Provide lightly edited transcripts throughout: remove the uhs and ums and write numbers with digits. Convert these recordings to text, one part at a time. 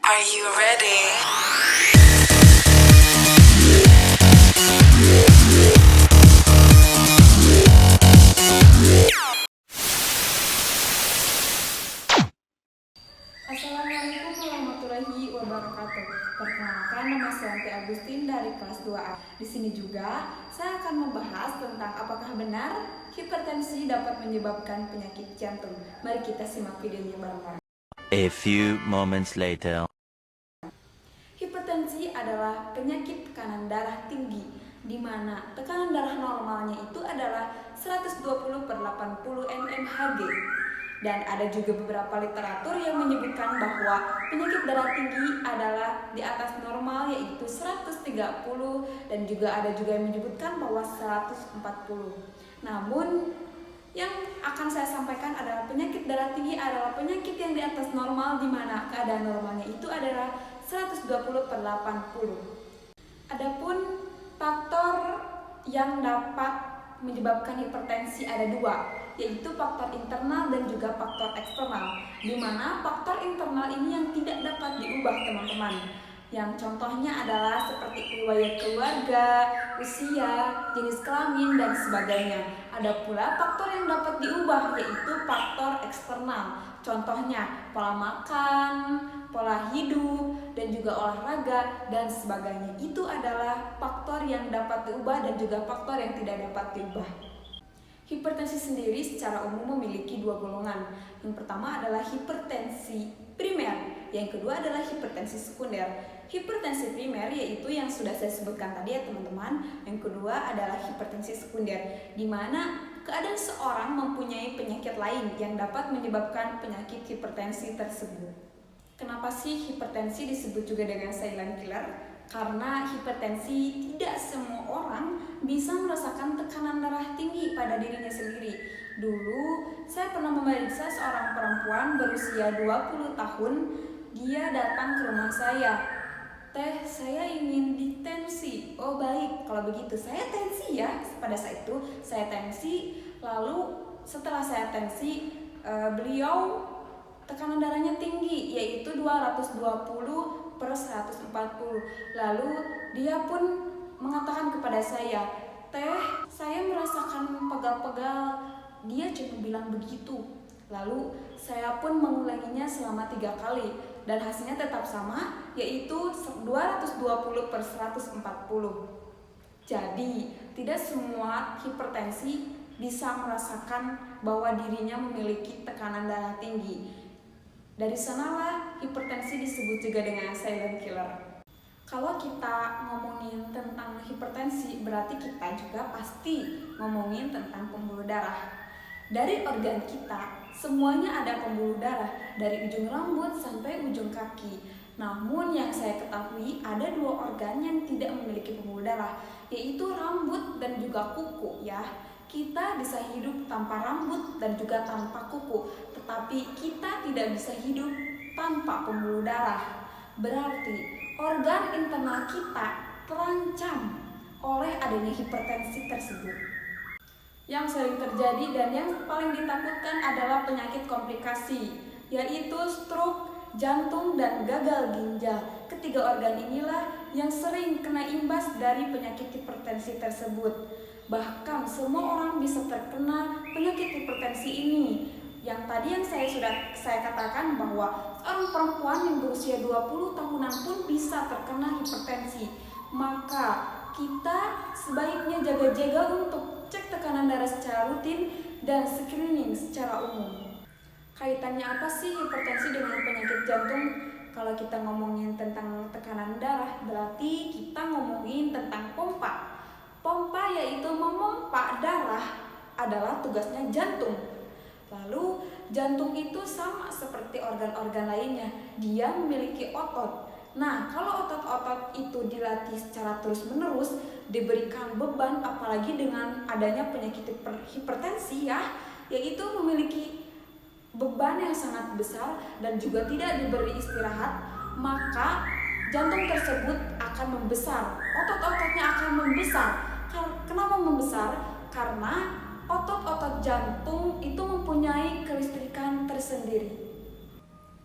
Are you ready? Assalamualaikum warahmatullahi wabarakatuh. Perkenalkan, nama saya Santi Agustin dari kelas 2A. Di sini juga saya akan membahas tentang apakah benar hipertensi dapat menyebabkan penyakit jantung. Mari kita simak videonya bareng-bareng. A few moments later. Hipertensi adalah penyakit tekanan darah tinggi, di mana tekanan darah normalnya itu adalah 120/80 mmHg. Dan ada juga beberapa literatur yang menyebutkan bahwa penyakit darah tinggi adalah di atas normal, yaitu 130, dan juga ada juga yang menyebutkan bahwa 140. Namun yang akan saya sampaikan adalah penyakit darah tinggi adalah penyakit yang di atas normal, di mana keadaan normalnya itu adalah 120/80. Adapun faktor yang dapat menyebabkan hipertensi ada dua, yaitu faktor internal dan juga faktor eksternal, di mana faktor internal ini yang tidak dapat diubah, teman-teman. Yang contohnya adalah seperti riwayat keluarga, usia, jenis kelamin, dan sebagainya. Ada pula faktor yang dapat diubah, yaitu faktor eksternal. Contohnya pola makan, pola hidup, dan juga olahraga, dan sebagainya. Itu adalah faktor yang dapat diubah dan juga faktor yang tidak dapat diubah. Hipertensi sendiri secara umum memiliki dua golongan. Yang pertama adalah hipertensi primer, yang kedua adalah hipertensi sekunder. Hipertensi primer yaitu yang sudah saya sebutkan tadi ya teman-teman. Yang kedua adalah hipertensi sekunder, di mana keadaan seorang mempunyai penyakit lain yang dapat menyebabkan penyakit hipertensi tersebut. Kenapa sih hipertensi disebut juga dengan silent killer? Karena hipertensi tidak semua orang bisa merasakan tekanan darah tinggi pada dirinya sendiri. Dulu saya pernah memeriksa seorang perempuan berusia 20 tahun. Dia datang ke rumah saya. "Teh, saya ingin ditensi." "Oh baik, kalau begitu saya tensi ya." Pada saat itu saya tensi. Lalu setelah saya tensi, beliau tekanan darahnya tinggi, yaitu 220/140. Lalu dia pun mengatakan kepada saya, "Teh, saya merasakan pegal-pegal." Dia cuma bilang begitu. Lalu saya pun mengulanginya selama 3 kali dan hasilnya tetap sama, yaitu 220/140. Jadi tidak semua hipertensi bisa merasakan bahwa dirinya memiliki tekanan darah tinggi. Dari sanalah hipertensi disebut juga dengan silent killer. Kalau kita ngomongin tentang hipertensi, berarti kita juga pasti ngomongin tentang pembuluh darah. Dari organ kita, semuanya ada pembuluh darah, dari ujung rambut sampai ujung kaki. Namun yang saya ketahui ada 2 organ yang tidak memiliki pembuluh darah, yaitu rambut dan juga kuku ya. Kita bisa hidup tanpa rambut dan juga tanpa kuku, tetapi kita tidak bisa hidup tanpa pembuluh darah. Berarti organ internal kita terancam oleh adanya hipertensi tersebut. Yang sering terjadi dan yang paling ditakutkan adalah penyakit komplikasi, yaitu stroke, jantung, dan gagal ginjal. Ketiga organ inilah yang sering kena imbas dari penyakit hipertensi tersebut. Bahkan semua orang bisa terkena penyakit hipertensi ini. Yang tadi yang saya katakan bahwa seorang perempuan yang berusia 20 tahunan pun bisa terkena hipertensi. Maka kita sebaiknya jaga-jaga untuk cek tekanan darah secara rutin dan screening secara umum. Kaitannya apa sih hipertensi dengan penyakit jantung? Kalau kita ngomongin tentang tekanan darah, berarti kita ngomongin tentang pompa. Pompa yaitu memompa darah adalah tugasnya jantung. Lalu jantung itu sama seperti organ-organ lainnya, dia memiliki otot. Nah, kalau otot-otot itu dilatih secara terus-menerus, diberikan beban, apalagi dengan adanya penyakit hipertensi ya, yaitu memiliki beban yang sangat besar dan juga tidak diberi istirahat, maka jantung tersebut akan membesar, otot-ototnya akan membesar. Kenapa membesar? Karena otot-otot jantung itu mempunyai kelistrikan tersendiri.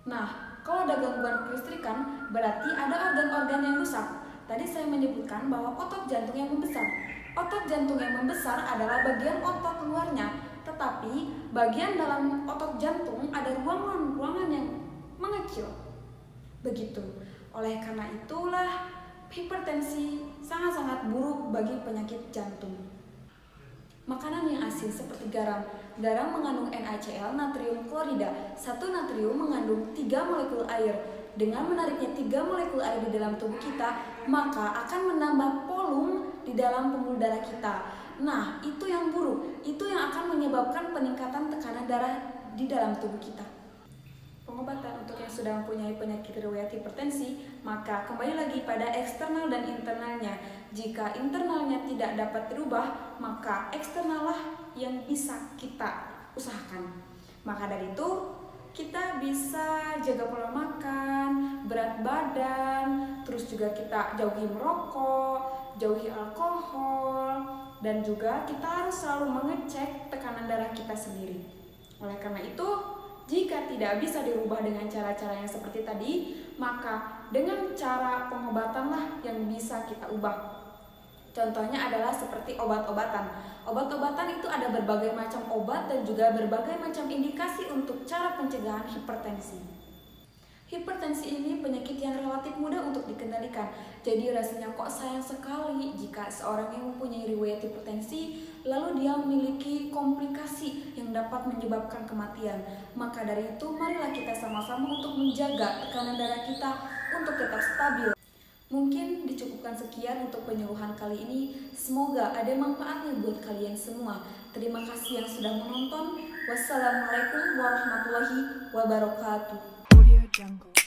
Nah, kalau ada gangguan kelistrikan, berarti ada organ-organ yang rusak. Tadi saya menyebutkan bahwa otot jantung yang membesar. Otot jantung yang membesar adalah bagian otot luarnya, tetapi bagian dalam otot jantung ada ruangan-ruangan yang mengecil. Begitu. Oleh karena itulah hipertensi sangat-sangat buruk bagi penyakit jantung. Makanan yang asin seperti garam. Garam mengandung NaCl, natrium klorida. 1 natrium mengandung 3 molekul air. Dengan menariknya 3 molekul air di dalam tubuh kita, maka akan menambah volume di dalam pembuluh darah kita. Nah, itu yang buruk. Itu yang akan menyebabkan peningkatan tekanan darah di dalam tubuh kita. Pengobatan untuk yang sudah mempunyai penyakit riwayat hipertensi, maka kembali lagi pada eksternal dan internalnya. Jika internalnya tidak dapat dirubah, maka eksternal lah yang bisa kita usahakan. Maka dari itu, kita bisa jaga pola makan, berat badan, terus juga kita jauhi merokok, jauhi alkohol, dan juga kita harus selalu mengecek tekanan darah kita sendiri. Oleh karena itu, jika tidak bisa dirubah dengan cara-cara yang seperti tadi, maka dengan cara pengobatanlah yang bisa kita ubah. Contohnya adalah seperti obat-obatan. Obat-obatan itu ada berbagai macam obat dan juga berbagai macam indikasi untuk cara pencegahan hipertensi. Hipertensi ini penyakit yang relatif mudah untuk dikendalikan. Jadi rasanya kok sayang sekali jika seorang yang mempunyai riwayat hipertensi lalu dia memiliki komplikasi yang dapat menyebabkan kematian. Maka dari itu marilah kita sama-sama untuk menjaga tekanan darah kita untuk tetap stabil. Mungkin dicukupkan sekian untuk penyuluhan kali ini. Semoga ada manfaatnya buat kalian semua. Terima kasih yang sudah menonton. Wassalamualaikum warahmatullahi wabarakatuh. Audio Jungle.